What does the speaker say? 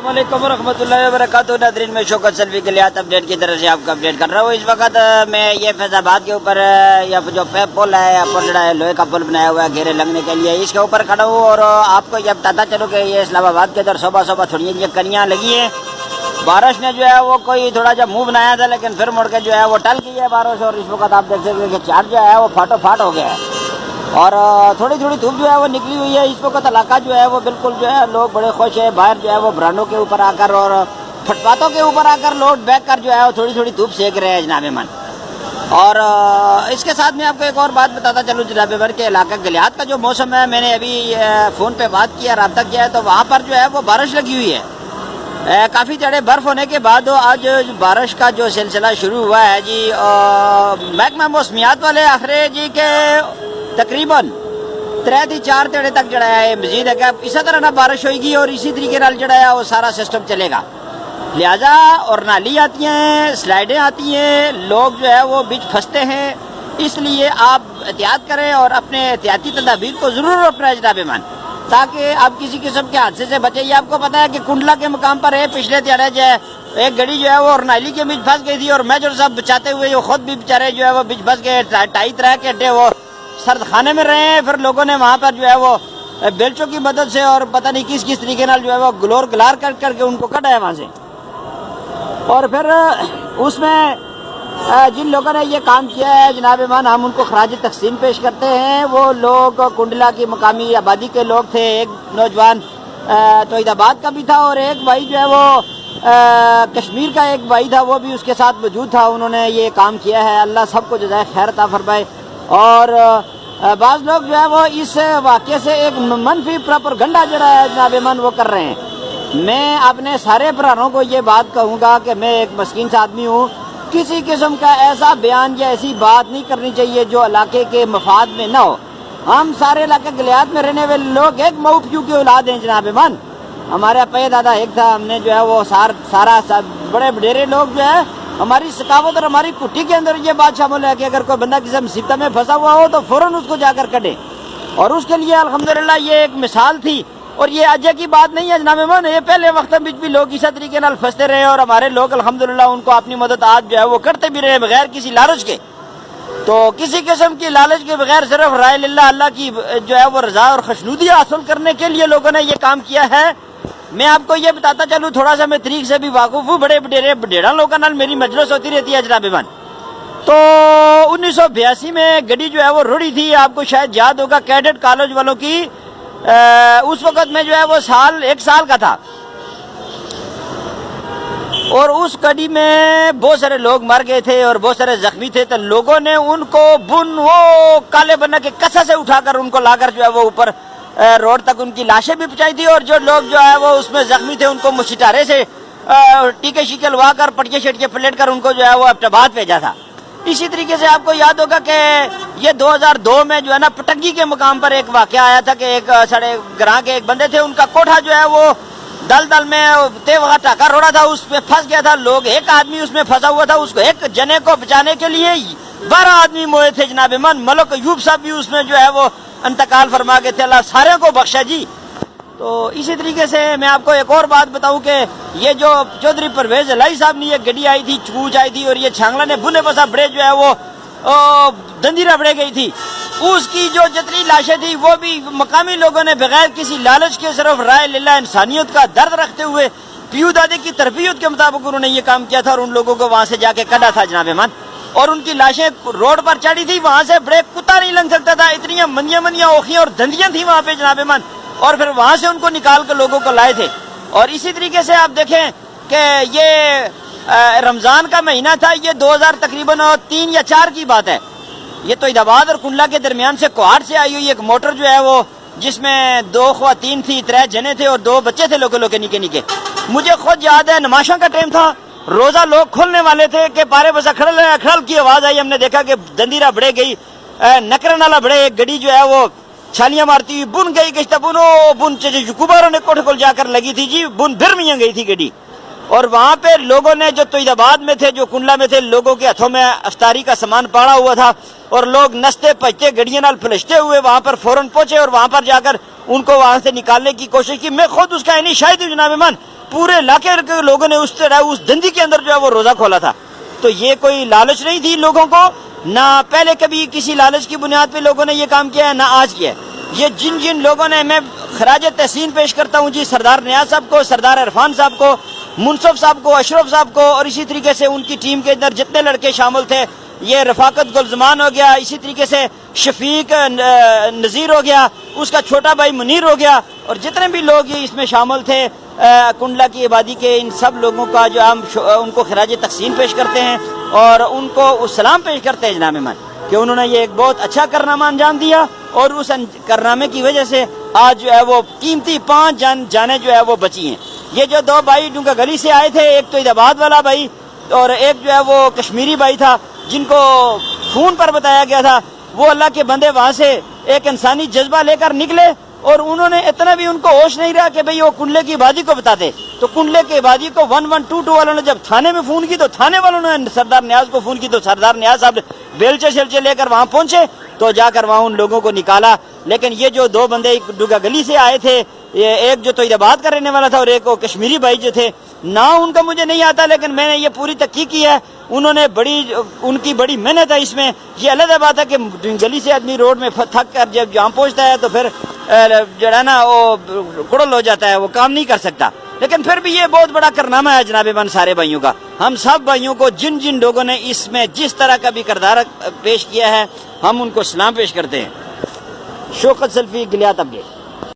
السلام علیکم ورحمۃ اللہ وبرکاتہ. ناظرین میں شوکت سلفی کے لیے اپڈیٹ کی طرف سے آپ کو اپڈیٹ کر رہا ہوں. اس وقت میں یہ فیض آباد کے اوپر یا جو پل ہے یا پل ہے لوہے کا پل بنایا ہوا ہے گھیرے لگنے کے لیے, اس کے اوپر کھڑا ہوں اور آپ کو یہ بتاتا چلوں کہ یہ اسلام آباد کے ادھر صبح صبح تھوڑی یہ کنیاں لگی ہیں. بارش نے جو ہے وہ کوئی تھوڑا جا منہ بنایا تھا لیکن پھر مڑ کے جو ہے وہ ٹل گئی ہے بارش, اور اس وقت آپ دیکھ سکتے ہیں کہ چارٹ جو ہے وہ پھاٹو پھاٹ ہو گیا ہے اور تھوڑی تھوڑی دھوپ جو ہے وہ نکلی ہوئی ہے. اس وقت علاقہ جو ہے وہ بالکل جو ہے لوگ بڑے خوش ہیں. باہر جو ہے وہ برانڈوں کے اوپر آ کر اور فٹ پاتھوں کے اوپر آ کر لوگ بیٹھ کر جو ہے وہ تھوڑی تھوڑی دھوپ سیک رہے ہیں جناب من. اور اس کے ساتھ میں آپ کو ایک اور بات بتاتا چلوں جناب من کے علاقہ گلیات کا جو موسم ہے, میں نے ابھی فون پہ بات کیا, رابطہ کیا ہے, تو وہاں پر جو ہے وہ بارش لگی ہوئی ہے. کافی جڑے برف ہونے کے بعد آج بارش کا جو سلسلہ شروع ہوا ہے جی. محکمہ موسمیات والے آخرے جی کے تقریباً 3-4 تیڑے تک جڑا ہے مزید ہے کہ اسی طرح نہ بارش ہوئے گی اور اسی طریقے نال جڑا ہے وہ سارا سسٹم چلے گا. لہذا اور نالی آتی ہیں, سلائیڈیں آتی ہیں, لوگ جو ہے وہ بیچ پھنستے ہیں, اس لیے آپ احتیاط کریں اور اپنے احتیاطی تدابیر کو ضرور اپنائیں جناب من, تاکہ آپ کسی قسم کے حادثے سے بچیں. یہ آپ کو پتا ہے کہ کنڈلا کے مقام پر ہے پچھلے دیہڑے جو ہے ایک گاڑی جو ہے وہ اور نالی کے بیچ پھنس گئی تھی اور میجر صاحب بچاتے ہوئے وہ خود بھی بیچارے جو ہے وہ بیچ پھنس گئے. 2.5 گھنٹے وہ سرد خانے میں رہے ہیں. پھر لوگوں نے وہاں پر جو ہے وہ بیلچوں کی مدد سے اور پتہ نہیں کس کس طریقے نال جو ہے وہ گلور گلار کر کر کے ان کو کٹا ہے وہاں سے. اور پھر اس میں جن لوگوں نے یہ کام کیا ہے جناب مان, ہم ان کو خراج تقسیم پیش کرتے ہیں. وہ لوگ کنڈلا کی مقامی آبادی کے لوگ تھے. ایک نوجوان توحید آباد کا بھی تھا اور ایک بھائی جو ہے وہ کشمیر کا ایک بھائی تھا, وہ بھی اس کے ساتھ موجود تھا. انہوں نے یہ کام کیا ہے. اللہ سب کو جزائے خیر عطا فرمائے. اور بعض لوگ جو ہے وہ اس واقعے سے ایک منفی پروپیگنڈا جڑا ہے جناب من وہ کر رہے ہیں. میں اپنے سارے برانوں کو یہ بات کہوں گا کہ میں ایک مسکین سے آدمی ہوں, کسی قسم کا ایسا بیان یا ایسی بات نہیں کرنی چاہیے جو علاقے کے مفاد میں نہ ہو. ہم سارے علاقے گلیات میں رہنے والے لوگ ایک موفیو کی اولاد ہیں جناب من. ہمارے پہ دادا ایک تھا, ہم نے جو ہے وہ سارا بڑے بڈیرے لوگ جو ہے ہماری ثقافت اور ہماری کٹی کے اندر یہ بات شامل ہے کہ اگر کوئی بندہ کسی مصیبت میں پھنسا ہوا ہو تو فوراً اس کو جا کر کٹے. اور اس کے لیے الحمدللہ یہ ایک مثال تھی. اور یہ اجے کی بات نہیں ہے جناب من, یہ پہلے وقت میں بھی لوگ اسی طریقے نال پھنستے رہے اور ہمارے لوگ الحمدللہ ان کو اپنی مدد آج جو ہے وہ کرتے بھی رہے بغیر کسی لالچ کے. تو کسی قسم کی لالچ کے بغیر صرف رائے للہ اللہ کی جو ہے وہ رضا اور خوشنودی حاصل کرنے کے لیے لوگوں نے یہ کام کیا ہے. میں آپ کو یہ بتاتا چلوں, تھوڑا سا میں طریق سے بھی واقف ہوں. بڑے بڈیرے بڈیڑا لوگوں نال میری مجلس ہوتی رہتی ہے جناب من. تو 1982 میں گڈی جو ہے وہ روڑی تھی, آپ کو شاید یاد ہوگا, کیڈٹ کالج والوں کی. اس وقت میں جو ہے وہ 1 سال کا تھا اور اس گاڑی میں بہت سارے لوگ مر گئے تھے اور بہت سارے زخمی تھے. تو لوگوں نے ان کو وہ کالے بنا کے کسا سے اٹھا کر ان کو لا کر جو ہے وہ اوپر روڈ تک ان کی لاشیں بھی پہنچائی تھی. اور جو لوگ جو ہے وہ اس میں زخمی تھے ان کو مشٹارے سے ٹیکے شیکے لوا کر پٹکے شٹکے پلیٹ کر ان کو جو ہے وہ ابٹباد بھیجا تھا. اسی طریقے سے آپ کو یاد ہوگا کہ یہ 2002 میں جو ہے نا پٹنگی کے مقام پر ایک واقعہ آیا تھا کہ ایک سڑے گراں کے ایک بندے تھے, ان کا کوٹھا جو ہے وہ دل میں وہاں ٹاکا روڑا تھا, اس پہ پھنس گیا تھا. لوگ ایک آدمی اس میں پھنسا ہوا تھا, اس کو ایک جنے کو بچانے کے لیے 12 آدمی موئے تھے جناب من. ملک ایوب صاحب بھی اس میں جو ہے وہ انتقال فرما گئے تھے, اللہ سارے کو بخشا جی. تو اسی طریقے سے میں آپ کو ایک اور بات بتاؤں کہ یہ جو چودھری پرویز الہی صاحب نے یہ گڈی آئی تھی, چکوچ آئی تھی اور یہ چھانگلا نے بنے بسا بڑے جو ہے وہ دندیرہ بڑے گئی تھی, اس کی جو جتنی لاشیں تھی وہ بھی مقامی لوگوں نے بغیر کسی لالچ کے صرف رائے للہ انسانیت کا درد رکھتے ہوئے پیو دادے کی تربیت کے مطابق انہوں نے یہ کام کیا تھا اور ان لوگوں کو وہاں سے جا کے کڈا تھا جناب من. اور ان کی لاشیں روڈ پر چڑھی تھی, وہاں سے بڑے کتا نہیں لنگ سکتا تھا, اتنی منیاں اوکھیاں اور دندیاں تھیں وہاں پہ جناب من. اور پھر وہاں سے ان کو نکال کر لوگوں کو لائے تھے. اور اسی طریقے سے آپ دیکھیں کہ یہ رمضان کا مہینہ تھا, یہ 2000 تقریباً 3 یا 4 کی بات ہے. یہ توحید آباد اور کنڈلا کے درمیان سے کوہاڑ سے آئی ہوئی ایک موٹر جو ہے وہ, جس میں 2 خواتین تھی, 3 جنے تھے اور 2 بچے تھے لوکے نکے. مجھے خود یاد ہے نماشاں کا ٹائم تھا, روزہ لوگ کھولنے والے تھے کہ پارے بسا کھڑل کی آواز آئی. ہم نے دیکھا کہ دندیرہ بڑے گئی, نکرن والا بڑے, ایک گڈی جو ہے وہ چھالیاں مارتی ہوئی بن گئی. کشتا بن یکوباروں نے کوٹھ کول جا کر لگی تھی جی, بن بھر میاں گئی تھی گڈی. اور وہاں پہ لوگوں نے جو توحید آباد میں تھے, جو کنڈلا میں تھے, لوگوں کے ہاتھوں میں افطاری کا سامان پڑا ہوا تھا اور لوگ نستے پجتے گڑیاں نال پھلشتے ہوئے وہاں پر فوراً پہنچے اور وہاں پر جا کر ان کو وہاں سے نکالنے کی کوشش کی. میں خود اس کا شاہد ہوں جناب من. پورے علاقے کے لوگوں نے اس دندی کے اندر جو ہے وہ روزہ کھولا تھا. تو یہ کوئی لالچ نہیں تھی لوگوں کو، نہ پہلے کبھی کسی لالچ کی بنیاد پہ لوگوں نے یہ کام کیا ہے، نہ آج کیا ہے. یہ جن لوگوں نے، میں خراج تحسین پیش کرتا ہوں جی سردار نیاز صاحب کو، سردار عرفان صاحب کو، منصف صاحب کو، اشرف صاحب کو، اور اسی طریقے سے ان کی ٹیم کے اندر جتنے لڑکے شامل تھے، یہ رفاقت گلزمان ہو گیا، اسی طریقے سے شفیق نذیر ہو گیا، اس کا چھوٹا بھائی منیر ہو گیا، اور جتنے بھی لوگ یہ اس میں شامل تھے کنڈلا کی آبادی کے، ان سب لوگوں کا جو ہم ان کو خراج تحسین پیش کرتے ہیں اور ان کو سلام پیش کرتے ہیں جناب من، کہ انہوں نے یہ ایک بہت اچھا کارنامہ انجام دیا، اور اس کارنامے کی وجہ سے آج جو ہے وہ قیمتی 5 جانیں جو ہے وہ بچی ہیں. یہ جو 2 بھائی ڈونگا گلی سے آئے تھے، ایک تو عیدآباد والا بھائی اور ایک جو ہے وہ کشمیری بھائی تھا، جن کو فون پر بتایا گیا تھا، وہ اللہ کے بندے وہاں سے ایک انسانی جذبہ لے کر نکلے، اور انہوں نے اتنا بھی ان کو ہوش نہیں رہا کہ بھئی وہ کنڈلے کی آبادی کو بتا دے. تو کنڈلے کی آبادی کو 1122 والوں نے جب تھانے میں فون کی، تو تھانے والوں نے سردار نیاز کو فون کی، تو سردار نیاز صاحب بیلچے شیلچے لے کر وہاں پہنچے، تو جا کر وہاں ان لوگوں کو نکالا. لیکن یہ جو 2 بندے ڈوگا گلی سے آئے تھے، ایک جو تو عیدآباد کا رہنے والا تھا اور ایک وہ کشمیری بھائی جو تھے، نام ان کا مجھے نہیں آتا، لیکن میں نے یہ پوری تحقیق کی ہے، انہوں نے ان کی بڑی محنت ہے اس میں. یہ علیحدہ بات ہے کہ گلی سے آدمی روڈ میں تھک کر جب جہاں پہنچتا ہے تو پھر جو ہے نا وہ کڑل ہو جاتا ہے، وہ کام نہیں کر سکتا. لیکن پھر بھی یہ بہت بڑا کارنامہ ہے جناب من سارے بھائیوں کا. ہم سب بھائیوں کو جن لوگوں نے اس میں جس طرح کا بھی کردار پیش کیا ہے، ہم ان کو سلام پیش کرتے ہیں. شوکت سلفی گلیات اپڈیٹ.